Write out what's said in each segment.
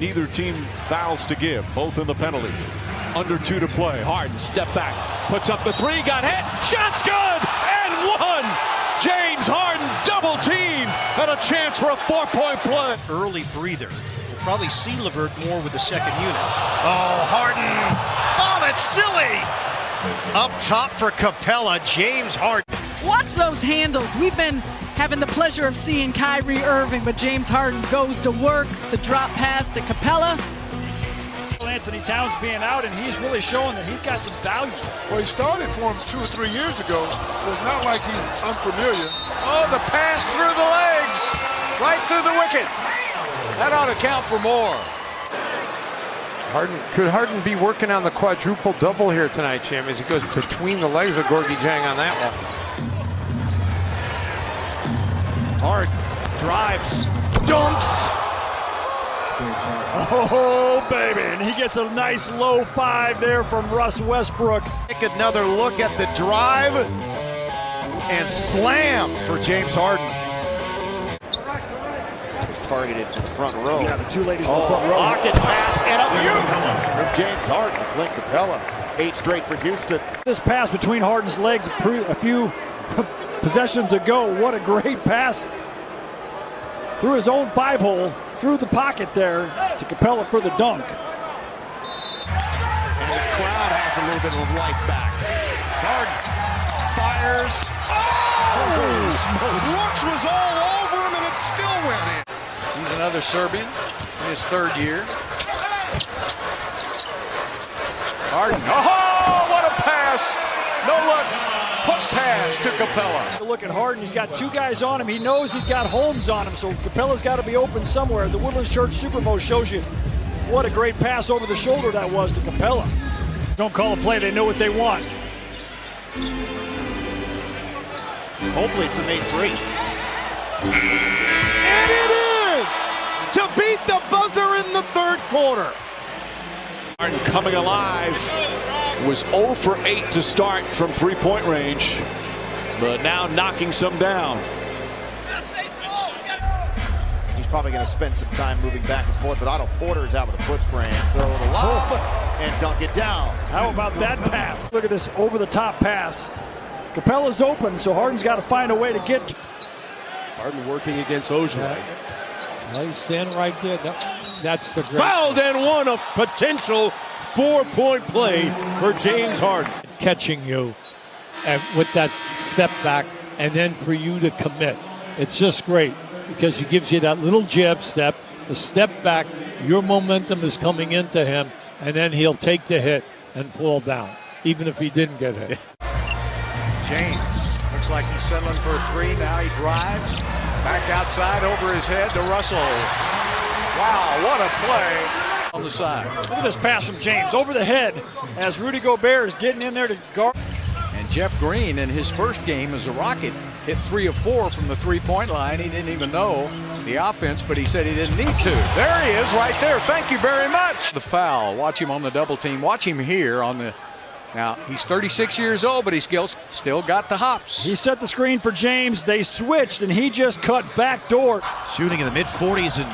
neither team fouls to give, both in the penalty. Under 2 to play. Harden, step back, puts up the 3, got hit, shot's good, and one! James Harden, double team, and a chance for a 4-point play. Early breather. We'll probably see LeVert more with the second unit. Oh, Harden! Oh, that's silly! Up top for Capella, James Harden. Watch those handles. We've been having the pleasure of seeing Kyrie Irving, but James Harden goes to work. The drop pass to Capella. Anthony Towns being out, and he's really showing that he's got some value. Well, he started for him 2 or 3 years ago, so it's not like he's unfamiliar. Oh, the pass through the legs, right through the wicket. That ought to count for more. Could Harden be working on the quadruple double here tonight, Jim, as he goes between the legs of Gorgie Jang on that one? Harden drives, dunks. Oh, baby, and he gets a nice low 5 there from Russ Westbrook. Take another look at the drive and slam for James Harden. It's targeted to the front row. Yeah, the 2 ladies in the front row. Pocket pass and a beaut from James Harden. Clint Capella, 8 straight for Houston. This pass between Harden's legs a few possessions ago. What a great pass through his own 5-hole. Through the pocket there to Capella for the dunk. And the crowd has a little bit of life back. Harden fires. Oh! Brooks was all over him and it still went in. He's another Serbian in his 3rd year. Harden. Oh, what a pass! No look. Hook pass to Capella. Look at Harden. He's got 2 guys on him. He knows he's got Holmes on him, so Capella's got to be open somewhere. The Woodlands Church Super Bowl shows you what a great pass over the shoulder that was to Capella. Don't call a play. They know what they want. Hopefully it's a made 3. And it is! To beat the buzzer in the 3rd quarter. Harden coming alive. Was 0 for 8 to start from 3-point range, but now knocking some down. He's probably going to spend some time moving back and forth, but Otto Porter is out with a foot sprain. Throw the lob and dunk it down. How about that pass? Look at this over-the-top pass. Capella's open, so Harden's got to find a way to get. Harden working against Ojai. Well, he's standing right there. That's the great. Fouled and one, a potential 4-point play for James Harden. Catching you with that step back and then for you to commit. It's just great because he gives you that little jab step, the step back, your momentum is coming into him, and then he'll take the hit and fall down, even if he didn't get hit. James looks like he's settling for a 3. Now he drives. Back outside over his head to Russell. Wow, what a play. On the side. Look at this pass from James over the head as Rudy Gobert is getting in there to guard. And Jeff Green in his first game as a Rocket hit 3 of 4 from the 3-point line. He didn't even know the offense, but he said he didn't need to. There he is right there. Thank you very much. The foul. Watch him on the double team. Watch him here on the. Now, he's 36 years old, but he still got the hops. He set the screen for James. They switched, and he just cut back door. Shooting in the mid-40s and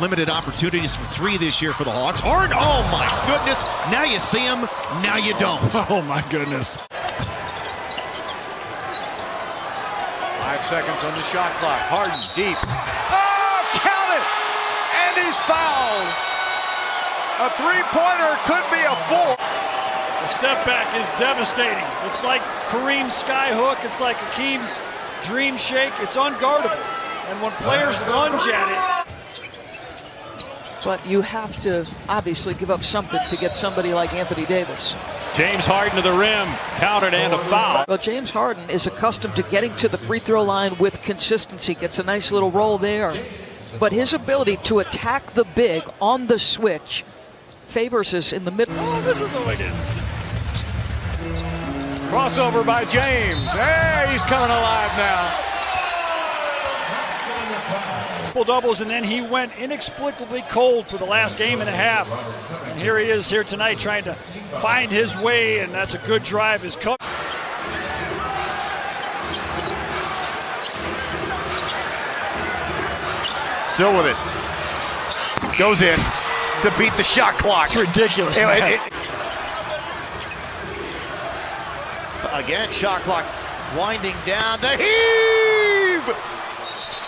limited opportunities for 3 this year for the Hawks. Harden, oh my goodness. Now you see him, now you don't. Oh my goodness. 5 seconds on the shot clock. Harden deep. Oh, count it! And he's fouled. A 3-pointer could be a 4. The step back is devastating. It's like Kareem's sky hook. It's like Hakeem's dream shake. It's unguardable. And when players lunge at it, but you have to obviously give up something to get somebody like Anthony Davis. James Harden to the rim, countered and a foul. Well, James Harden is accustomed to getting to the free throw line with consistency, gets a nice little roll there. But his ability to attack the big on the switch favors us in the middle. oh, this is a Wiggins. Crossover by James. Hey, he's coming alive now. Doubles, and then he went inexplicably cold for the last game and a half. And here he is here tonight trying to find his way, and that's a good drive. His cut. Still with it. Goes in. to beat the shot clock. It's ridiculous. Again, shot clock's winding down. The heave!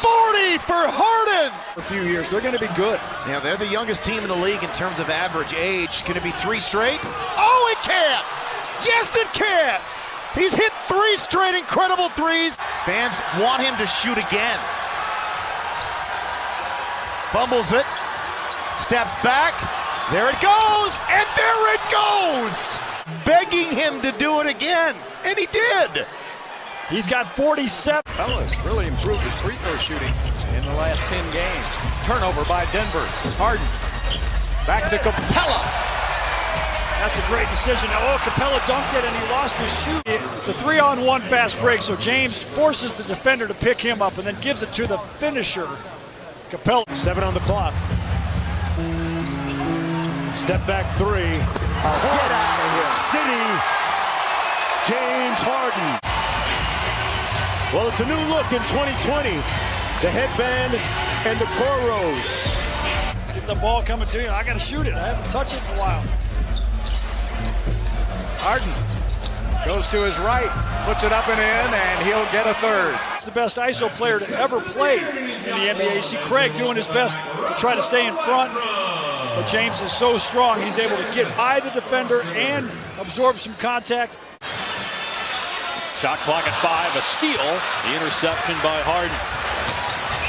40 for Harden! For a few years, they're going to be good. Yeah, they're the youngest team in the league in terms of average age. Can it be 3 straight? Oh, it can! Yes, it can! He's hit 3 straight incredible threes. Fans want him to shoot again. Fumbles it. Steps back. There it goes! And there it goes! Begging him to do it again. And he did. He's got 47. Fellas really improved his free throw shooting in the last 10 games. Turnover by Denver. Harden. Back to Capella. That's a great decision. Now, Capella dunked it and he lost his shoot. It's a 3-on-1 fast break, so James forces the defender to pick him up and then gives it to the finisher, Capella. 7 on the clock. Step back 3. Get out of here. City. James Harden. Well, it's a new look in 2020. The headband and the cornrows. Get the ball coming to you. I got to shoot it. I haven't touched it in a while. Harden goes to his right, puts it up and in, and he'll get a third. He's the best ISO player to ever play in the NBA. You see Craig doing his best to try to stay in front, but James is so strong, he's able to get by the defender and absorb some contact. Shot clock at 5, a steal. The interception by Harden.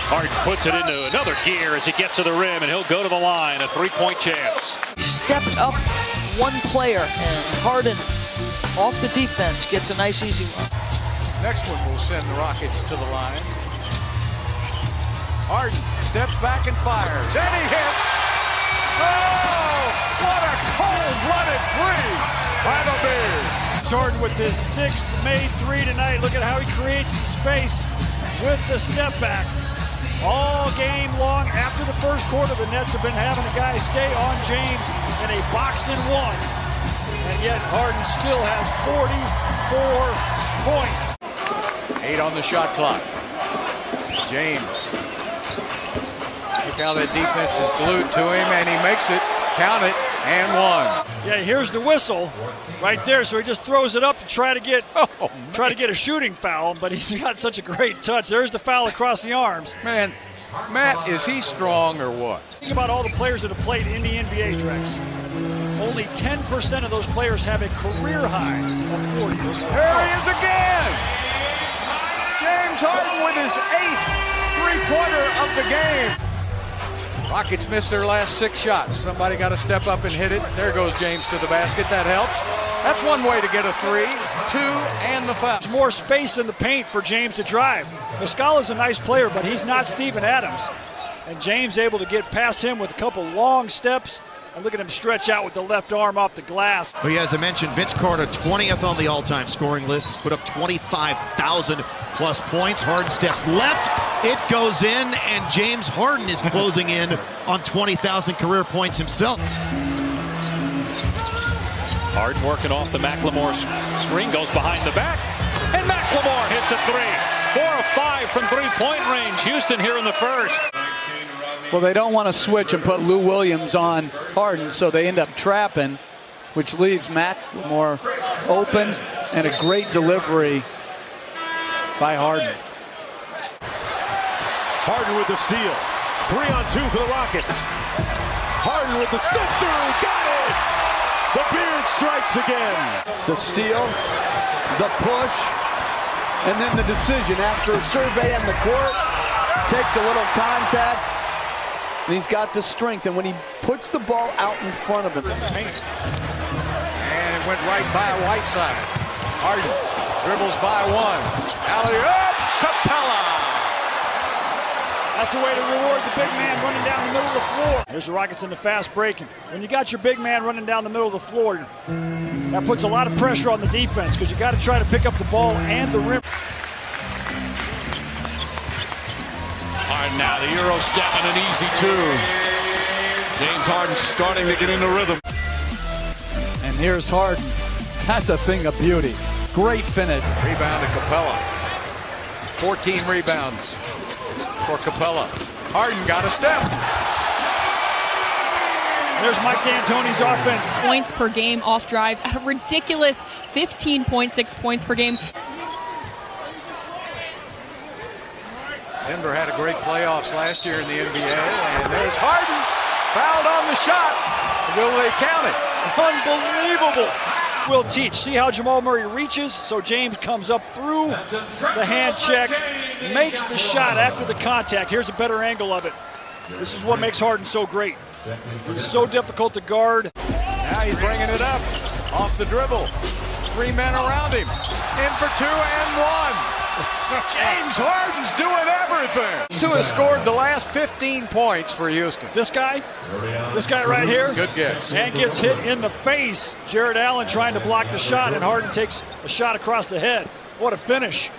Harden puts it into another gear as he gets to the rim, and he'll go to the line, a 3-point chance. Stepped up one player, and Harden off the defense gets a nice easy one. Next one will send the Rockets to the line. Harden steps back and fires, and he hits. Oh, what a cold-blooded three by the Bears. Harden with his 6th made 3 tonight. Look at how he creates space with the step back. All game long after the first quarter, the Nets have been having a guy stay on James in a box and one. And yet Harden still has 44 points. 8 on the shot clock. James. Look how that defense is glued to him, and he makes it. Count it, and 1. Yeah, here's the whistle right there. So he just throws it up to try to get a shooting foul, but he's got such a great touch. There's the foul across the arms. Man, Matt, is he strong or what? Think about all the players that have played in the NBA, Drex. Only 10% of those players have a career high of 40. There he is again! James Harden with his 8th three-pointer of the game. Rockets missed their last 6 shots. Somebody got to step up and hit it. There goes James to the basket. That helps. That's one way to get a 3, 2, and the foul. There's more space in the paint for James to drive. Muscala's a nice player, but he's not Steven Adams. And James able to get past him with a couple long steps. And look at him stretch out with the left arm off the glass. Well, as I mentioned, Vince Carter, 20th on the all-time scoring list. He's put up 25,000 plus points. Harden steps left. It goes in, and James Harden is closing in on 20,000 career points himself. Harden working off the McLemore screen, goes behind the back, and McLemore hits a 3. 4 of 5 from three-point range. Houston here in the first. Well, they don't want to switch and put Lou Williams on Harden, so they end up trapping, which leaves McLemore open, and a great delivery by Harden. Harden with the steal. 3 on 2 for the Rockets. Harden with the step through. Got it! The beard strikes again. The steal, the push, and then the decision after a survey on the court. Takes a little contact. And he's got the strength, and when he puts the ball out in front of him. And it went right by Whiteside. Harden dribbles by 1. Alley-oop, Capella. That's a way to reward the big man running down the middle of the floor. There's the Rockets in the fast break. When you got your big man running down the middle of the floor, that puts a lot of pressure on the defense because you got to try to pick up the ball and the rim. Harden now, the Euro step and an easy 2. James Harden starting to get into rhythm. And here's Harden. That's a thing of beauty. Great finish. Rebound to Capella. 14 rebounds for Capella. Harden got a step. There's Mike D'Antoni's offense. Points per game off drives at a ridiculous 15.6 points per game. Denver had a great playoffs last year in the NBA, and there's Harden fouled on the shot. Will they count it? Unbelievable. Will Teach. See how Jamal Murray reaches? So James comes up through the hand check, makes the shot after the contact. Here's a better angle of it. This is what makes Harden so great. He's so difficult to guard. Now he's bringing it up off the dribble. 3 men around him. In for 2 and 1. James Harden's doing everything. Who has scored the last 15 points for Houston? This guy right here. Good guess. And gets hit in the face. Jared Allen trying to block the shot, and Harden takes a shot across the head. What a finish.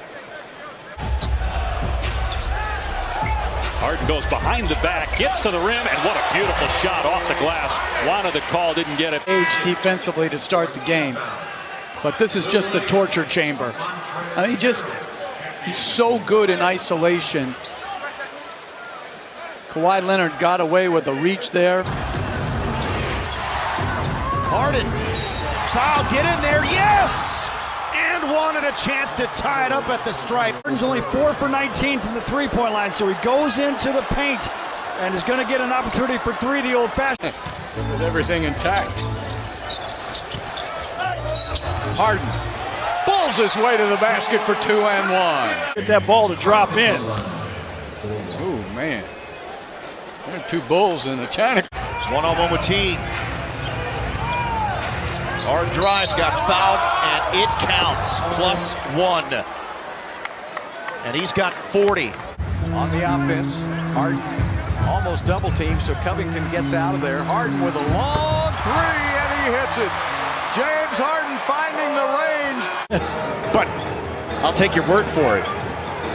Harden goes behind the back, gets to the rim, and what a beautiful shot off the glass. Wanted the call, didn't get it. Defensively to start the game. But this is just the torture chamber. I mean, he's so good in isolation. Kawhi Leonard got away with a reach there. Harden, foul, get in there, yes! And wanted a chance to tie it up at the stripe. Harden's only 4 for 19 from the three-point line, so he goes into the paint and is going to get an opportunity for 3 the old-fashioned. With everything intact. Harden pulls his way to the basket for 2 and 1. Get that ball to drop in. Oh, man. There are 2 Bulls in the China. One-on-one with T. Harden drives, got fouled, and it counts. +1. And he's got 40. On the offense, Harden almost double teamed, so Covington gets out of there. Harden with a long 3, and he hits it. James Harden finding the range. But I'll take your word for it.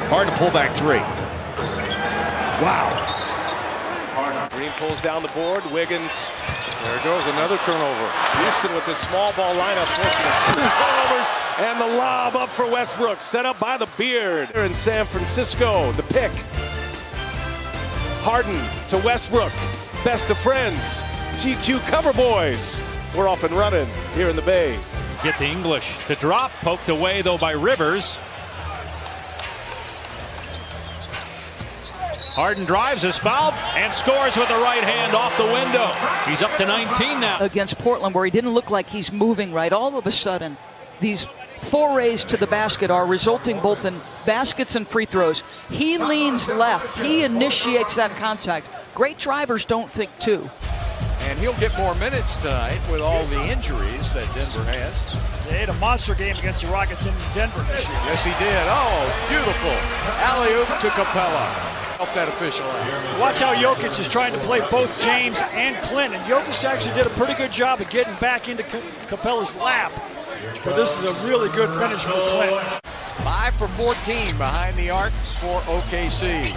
Hard to pull back 3. Wow. Green pulls down the board. Wiggins. There goes another turnover. Houston with this small ball lineup forcing 2 turnovers, and the lob up for Westbrook, set up by the beard. Here in San Francisco, the pick. Harden to Westbrook. Best of friends. GQ cover boys. We're off and running here in the Bay. Get the English to drop. Poked away, though, by Rivers. Harden drives, is fouled, and scores with the right hand off the window. He's up to 19 now. Against Portland, where he didn't look like he's moving right, all of a sudden, these forays to the basket are resulting both in baskets and free throws. He leans left. He initiates that contact. Great drivers don't think too. And he'll get more minutes tonight with all the injuries that Denver has. They had a monster game against the Rockets in Denver this year. Yes, he did. Oh, beautiful. Alley-oop to Capella. Help that official out. Watch how Jokic is trying to play both James and Clint. And Jokic actually did a pretty good job of getting back into Capella's lap. But this is a really good finish for Clint. 5 for 14 behind the arc for OKC.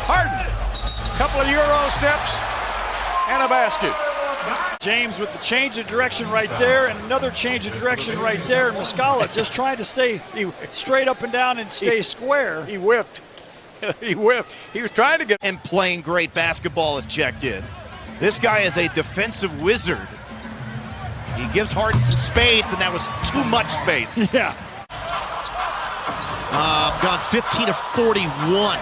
Harden. Couple of Euro steps and a basket. James with the change of direction right there, and another change of direction right there. And Muscala just trying to stay straight up and down and stay square. He whiffed. He whiffed. He was trying to get. And playing great basketball is checked in. This guy is a defensive wizard. He gives Harden some space, and that was too much space. Yeah. Gone 15 of 41.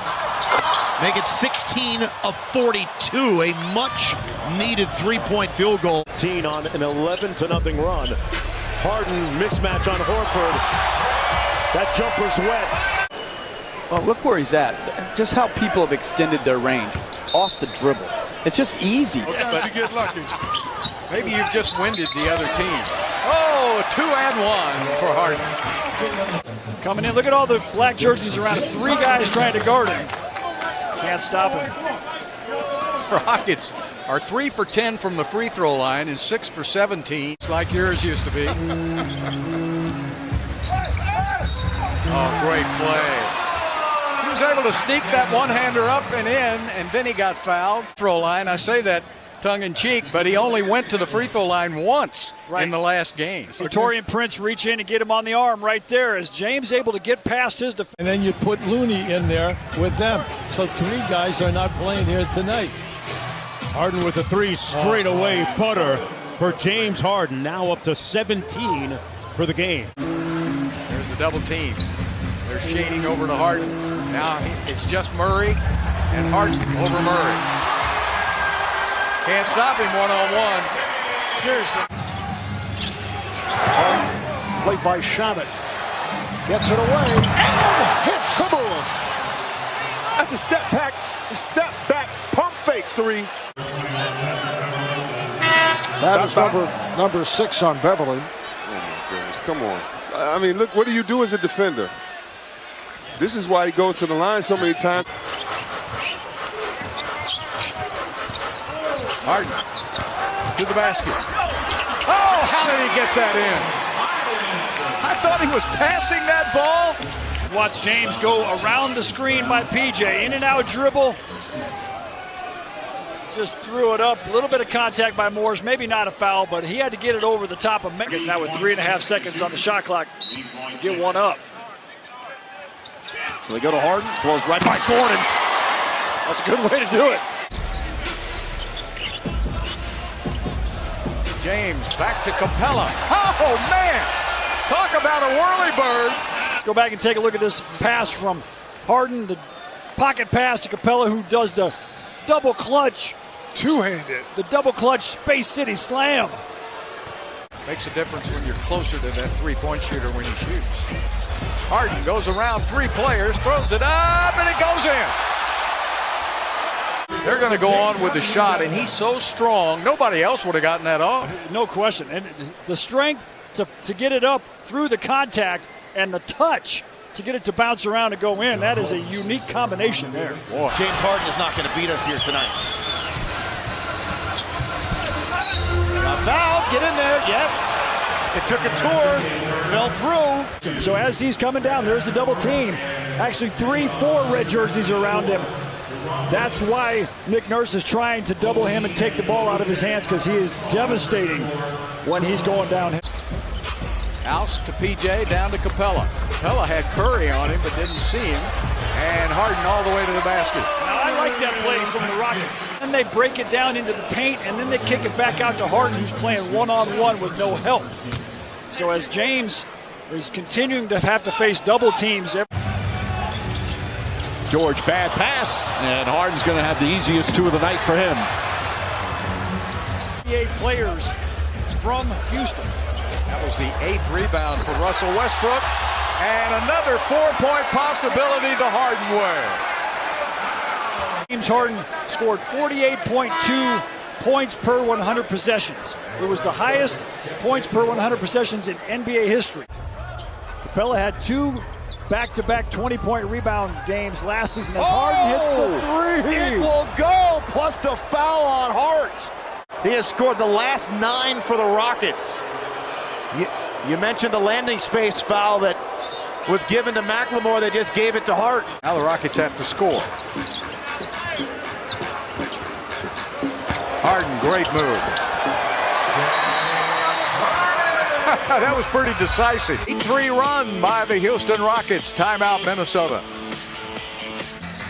Make it 16 of 42. A much-needed three-point field goal. On an 11-0 run. Harden mismatch on Horford. That jumper's wet. Well, look where he's at. Just how people have extended their range off the dribble. It's just easy. Okay, but you get lucky. Maybe you've just winded the other team. Oh, 2 and 1 for Harden. Coming in, look at all the black jerseys around him. 3 guys trying to guard him. Can't stop him. Rockets are 3 for 10 from the free throw line and 6 for 17, like yours used to be. Oh, great play. He was able to sneak that one-hander up and in, and then he got fouled. Throw line, I say that tongue-in-cheek, but he only went to the free throw line once in the last game. So Torian Prince reach in and get him on the arm right there as James able to get past his defense. And then you put Looney in there with them. So 3 guys are not playing here tonight. Harden with a three straight away butter for James Harden. Now up to 17 for the game. There's the double team. They're shading over to Harden. Now it's just Murray and Harden over Murray. Can't stop him one-on-one. Seriously. Played by Shabbat. Gets it away and hits. Come on. That's a step back pump fake three. That is number 6 on Beverly. Oh my goodness, come on. I mean, look, what do you do as a defender? This is why he goes to the line so many times. Harden to the basket. Oh, how did he get that in? I thought he was passing that ball. Watch James go around the screen by PJ. In and out dribble. Just threw it up. A little bit of contact by Morris. Maybe not a foul, but he had to get it over the top of Memphis. Now with 3.5 seconds on the shot clock, get one up. So they go to Harden. Throws right by Gordon. That's a good way to do it. James back to Capella. Oh, man. Talk about a whirly bird. Go back and take a look at this pass from Harden. The pocket pass to Capella, who does the double clutch. Two-handed. The double clutch Space City slam. Makes a difference when you're closer to that three-point shooter when he shoots. Harden goes around 3 players, throws it up, and it goes in. They're going to go on with the shot, and he's so strong, nobody else would have gotten that off. No question. And the strength to get it up through the contact and the touch to get it to bounce around and go in, that is a unique combination there. Boy. James Harden is not going to beat us here tonight. Foul, get in there, yes. It took a tour, fell through. So as he's coming down, there's the double team. Actually 3-4 red jerseys around him. That's why Nick Nurse is trying to double him and take the ball out of his hands, because he is devastating when he's going down. House to PJ, down to Capella. Capella had Curry on him but didn't see him. And Harden all the way to the basket. Now I like that play from the Rockets. And they break it down into the paint, and then they kick it back out to Harden, who's playing one-on-one with no help. So as James is continuing to have to face double teams. George, bad pass, and Harden's going to have the easiest 2 of the night for him. 8 players from Houston. That was the 8th rebound for Russell Westbrook. And another 4-point possibility the Harden way. James Harden scored 48.2 points per 100 possessions. It was the highest points per 100 possessions in NBA history. Capella had 2 back-to-back 20-point rebound games last season as Harden hits the 3. It will go, plus the foul on Hart. He has scored the last 9 for the Rockets. You mentioned the landing space foul that was given to McLemore. They just gave it to Hart. Now the Rockets have to score. Harden, great move. That was pretty decisive. 3 run by the Houston Rockets. Timeout, Minnesota.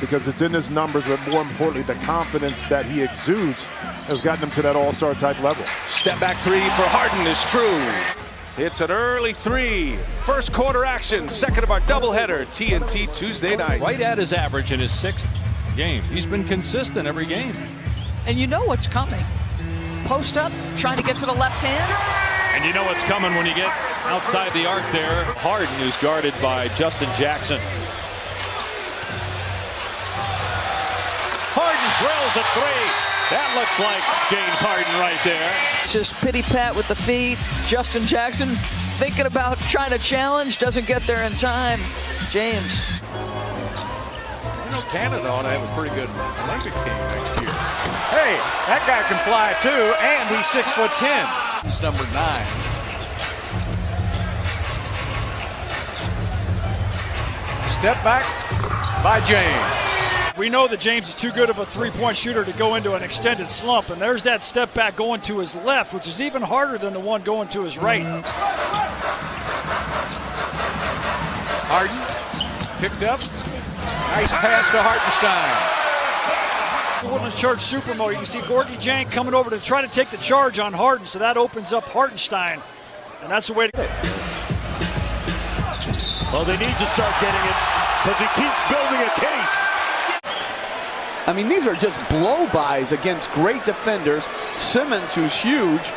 Because it's in his numbers, but more importantly, the confidence that he exudes has gotten him to that all-star type level. Step back 3 for Harden is true. It's an early 3. First quarter action, second of our doubleheader, TNT Tuesday night. Right at his average in his 6th game. He's been consistent every game. And you know what's coming. Post up, trying to get to the left hand. And you know what's coming when you get outside the arc there. Harden, who's guarded by Justin Jackson. Harden drills a 3. That looks like James Harden right there. Just pity-pat with the feet. Justin Jackson thinking about trying to challenge, doesn't get there in time. James. You know, Canada ought to have a pretty good Olympic team next year. Hey, that guy can fly too, and he's 6'10". He's number 9. Step back by James. We know that James is too good of a three-point shooter to go into an extended slump, and there's that step back going to his left, which is even harder than the one going to his right. Harden picked up. Nice pass to Hartenstein. The Woodlands Church Supermo. You can see Gorgie Jank coming over to try to take the charge on Harden, so that opens up Hartenstein. And that's the way to go. Well, they need to start getting it because he keeps building a case. I mean, these are just blow-bys against great defenders. Simmons, who's huge,